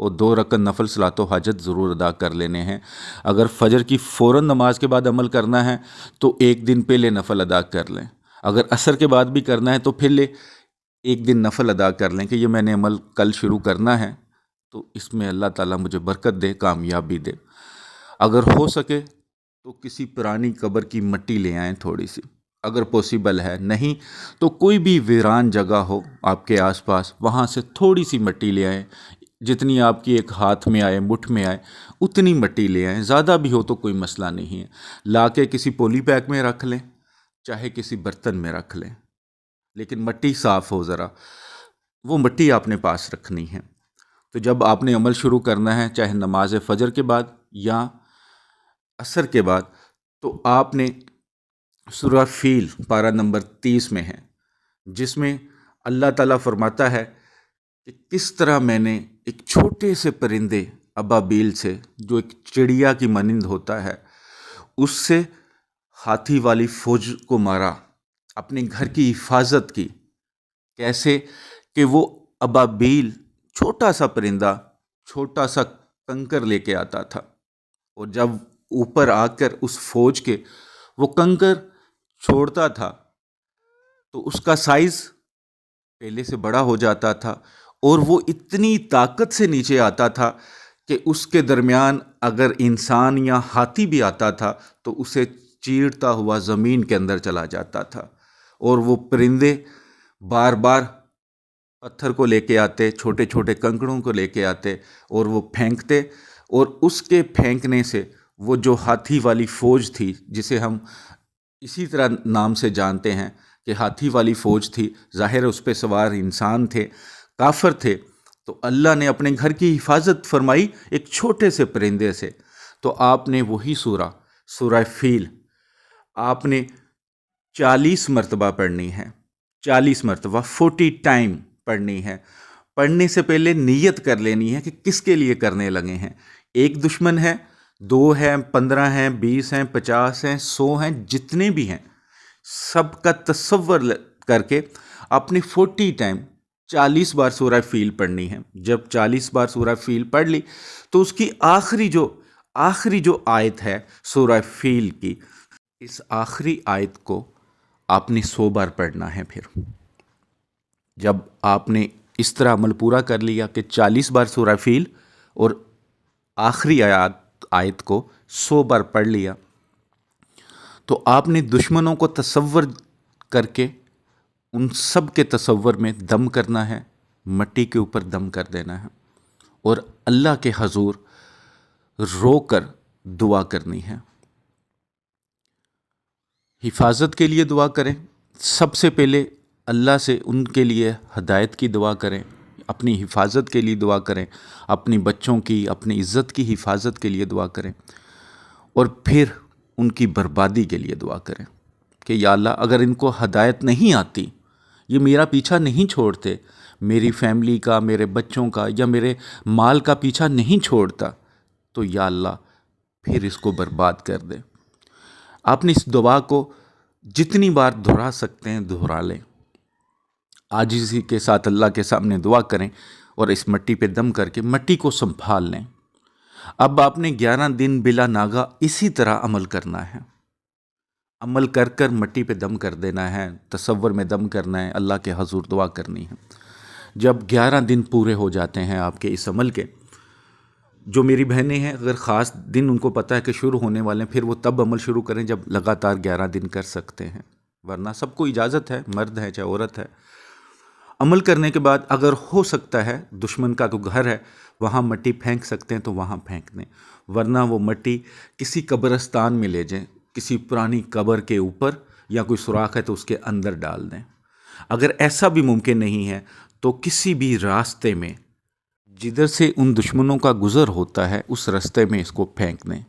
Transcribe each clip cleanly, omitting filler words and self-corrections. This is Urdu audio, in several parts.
اور 2 رکعت نفل صلاۃ و حاجت ضرور ادا کر لینے ہیں۔ اگر فجر کی فوراً نماز کے بعد عمل کرنا ہے تو 1 دن پہلے نفل ادا کر لیں۔ اگر عصر کے بعد بھی کرنا ہے تو پہلے 1 دن نفل ادا کر لیں کہ یہ میں نے عمل کل شروع کرنا ہے، تو اس میں اللہ تعالیٰ مجھے برکت دے، کامیابی دے۔ اگر ہو سکے تو کسی پرانی قبر کی مٹی لے آئیں تھوڑی سی، اگر پوسیبل ہے، نہیں تو کوئی بھی ویران جگہ ہو آپ کے آس پاس، وہاں سے تھوڑی سی مٹی لے آئیں، جتنی آپ کی ایک ہاتھ میں آئے، مٹھ میں آئے، اتنی مٹی لے آئیں۔ زیادہ بھی ہو تو کوئی مسئلہ نہیں ہے، لا کے کسی پولی بیگ میں رکھ لیں، چاہے کسی برتن میں رکھ لیں، لیکن مٹی صاف ہو ذرا، وہ مٹی آپ نے پاس رکھنی ہے۔ تو جب آپ نے عمل شروع کرنا ہے، چاہے نماز فجر کے بعد یا عصر کے بعد، تو آپ نے سورہ فیل پارہ نمبر 30 میں ہے، جس میں اللہ تعالیٰ فرماتا ہے کہ کس طرح میں نے ایک چھوٹے سے پرندے ابابیل سے، جو ایک چڑیا کی مانند ہوتا ہے، اس سے ہاتھی والی فوج کو مارا، اپنے گھر کی حفاظت کی۔ کیسے کہ وہ ابابیل چھوٹا سا پرندہ چھوٹا سا کنکر لے کے آتا تھا، اور جب اوپر آ کر اس فوج کے وہ کنکر چھوڑتا تھا تو اس کا سائز پہلے سے بڑا ہو جاتا تھا، اور وہ اتنی طاقت سے نیچے آتا تھا کہ اس کے درمیان اگر انسان یا ہاتھی بھی آتا تھا تو اسے چیرتا ہوا زمین کے اندر چلا جاتا تھا۔ اور وہ پرندے بار بار پتھر کو لے کے آتے، چھوٹے چھوٹے کنکڑوں کو لے کے آتے، اور وہ پھینکتے، اور اس کے پھینکنے سے وہ جو ہاتھی والی فوج تھی، جسے ہم اسی طرح نام سے جانتے ہیں کہ ہاتھی والی فوج تھی، ظاہر اس پہ سوار انسان تھے، کافر تھے، تو اللہ نے اپنے گھر کی حفاظت فرمائی ایک چھوٹے سے پرندے سے۔ تو آپ نے وہی سورہ فیل آپ نے 40 مرتبہ پڑھنی ہے، 40 مرتبہ 40 ٹائم پڑھنی ہے۔ پڑھنے سے پہلے نیت کر لینی ہے کہ کس کے لیے کرنے لگے ہیں۔ ایک دشمن ہے، 2 ہیں، 15 ہیں، 20 ہیں، 50 ہیں، 100 ہیں، جتنے بھی ہیں، سب کا تصور کر کے اپنی 40 ٹائم 40 بار سورہ فیل پڑھنی ہے۔ جب 40 بار سورہ فیل پڑھ لی تو اس کی آخری جو آیت ہے سورہ فیل کی، اس آخری آیت کو آپ نے 100 بار پڑھنا ہے۔ پھر جب آپ نے اس طرح عمل پورا کر لیا کہ 40 بار سورہ فیل اور آخری آیت کو 100 بار پڑھ لیا، تو آپ نے دشمنوں کو تصور کر کے ان سب کے تصور میں دم کرنا ہے، مٹی کے اوپر دم کر دینا ہے، اور اللہ کے حضور رو کر دعا کرنی ہے۔ حفاظت کے لیے دعا کریں، سب سے پہلے اللہ سے ان کے لیے ہدایت کی دعا کریں، اپنی حفاظت کے لیے دعا کریں، اپنی بچوں کی، اپنی عزت کی حفاظت کے لیے دعا کریں، اور پھر ان کی بربادی کے لیے دعا کریں کہ یا اللہ اگر ان کو ہدایت نہیں آتی، یہ میرا پیچھا نہیں چھوڑتے، میری فیملی کا، میرے بچوں کا یا میرے مال کا پیچھا نہیں چھوڑتا، تو یا اللہ پھر اس کو برباد کر دے۔ آپ نے اس دعا کو جتنی بار دہرا سکتے ہیں دہرا لیں، عاجزی کے ساتھ اللہ کے سامنے دعا کریں، اور اس مٹی پہ دم کر کے مٹی کو سنبھال لیں۔ اب آپ نے 11 دن بلا ناغہ اسی طرح عمل کرنا ہے، عمل کر کر مٹی پہ دم کر دینا ہے، تصور میں دم کرنا ہے، اللہ کے حضور دعا کرنی ہے۔ جب 11 دن پورے ہو جاتے ہیں آپ کے اس عمل کے، جو میری بہنیں ہیں اگر خاص دن ان کو پتہ ہے کہ شروع ہونے والے ہیں، پھر وہ تب عمل شروع کریں جب لگاتار 11 دن کر سکتے ہیں، ورنہ سب کو اجازت ہے، مرد ہے چاہے عورت ہے۔ عمل کرنے کے بعد اگر ہو سکتا ہے دشمن کا کوئی گھر ہے وہاں مٹی پھینک سکتے ہیں تو وہاں پھینک دیں، ورنہ وہ مٹی کسی قبرستان میں لے جائیں، کسی پرانی قبر کے اوپر، یا کوئی سوراخ ہے تو اس کے اندر ڈال دیں۔ اگر ایسا بھی ممکن نہیں ہے تو کسی بھی راستے میں جدھر سے ان دشمنوں کا گزر ہوتا ہے اس راستے میں اس کو پھینک دیں۔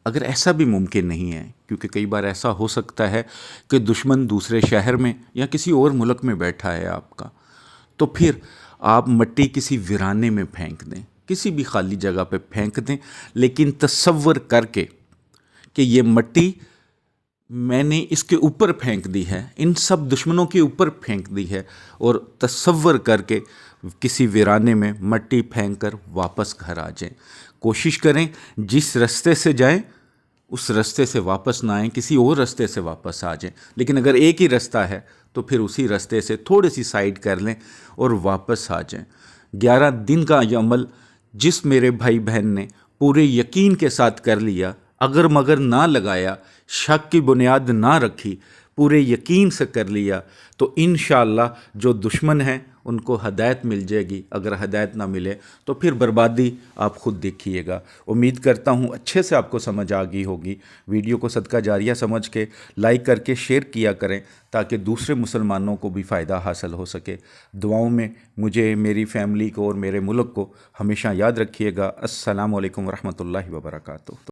اگر ایسا بھی ممکن نہیں ہے، کیونکہ کئی بار ایسا ہو سکتا ہے کہ دشمن دوسرے شہر میں یا کسی اور ملک میں بیٹھا ہے آپ کا، تو پھر آپ مٹی کسی ویرانے میں پھینک دیں، کسی بھی خالی جگہ پہ پھینک دیں، لیکن تصور کر کے کہ یہ مٹی میں نے اس کے اوپر پھینک دی ہے، ان سب دشمنوں کے اوپر پھینک دی ہے، اور تصور کر کے کسی ویرانے میں مٹی پھینک کر واپس گھر آ جائیں۔ کوشش کریں جس رستے سے جائیں اس رستے سے واپس نہ آئیں، کسی اور رستے سے واپس آ جائیں، لیکن اگر ایک ہی رستہ ہے تو پھر اسی رستے سے تھوڑی سی سائڈ کر لیں اور واپس آ جائیں۔ 11 دن کا یہ عمل جس میرے بھائی بہن نے پورے یقین کے ساتھ کر لیا، اگر مگر نہ لگایا، شک کی بنیاد نہ رکھی، پورے یقین سے کر لیا، تو انشاءاللہ جو دشمن ہیں ان کو ہدایت مل جائے گی، اگر ہدایت نہ ملے تو پھر بربادی آپ خود دیکھیے گا۔ امید کرتا ہوں اچھے سے آپ کو سمجھ آ گئی ہوگی۔ ویڈیو کو صدقہ جاریہ سمجھ کے لائک کر کے شیئر کیا کریں تاکہ دوسرے مسلمانوں کو بھی فائدہ حاصل ہو سکے۔ دعاؤں میں مجھے، میری فیملی کو اور میرے ملک کو ہمیشہ یاد رکھیے گا۔ السلام علیکم ورحمۃ اللہ وبرکاتہ۔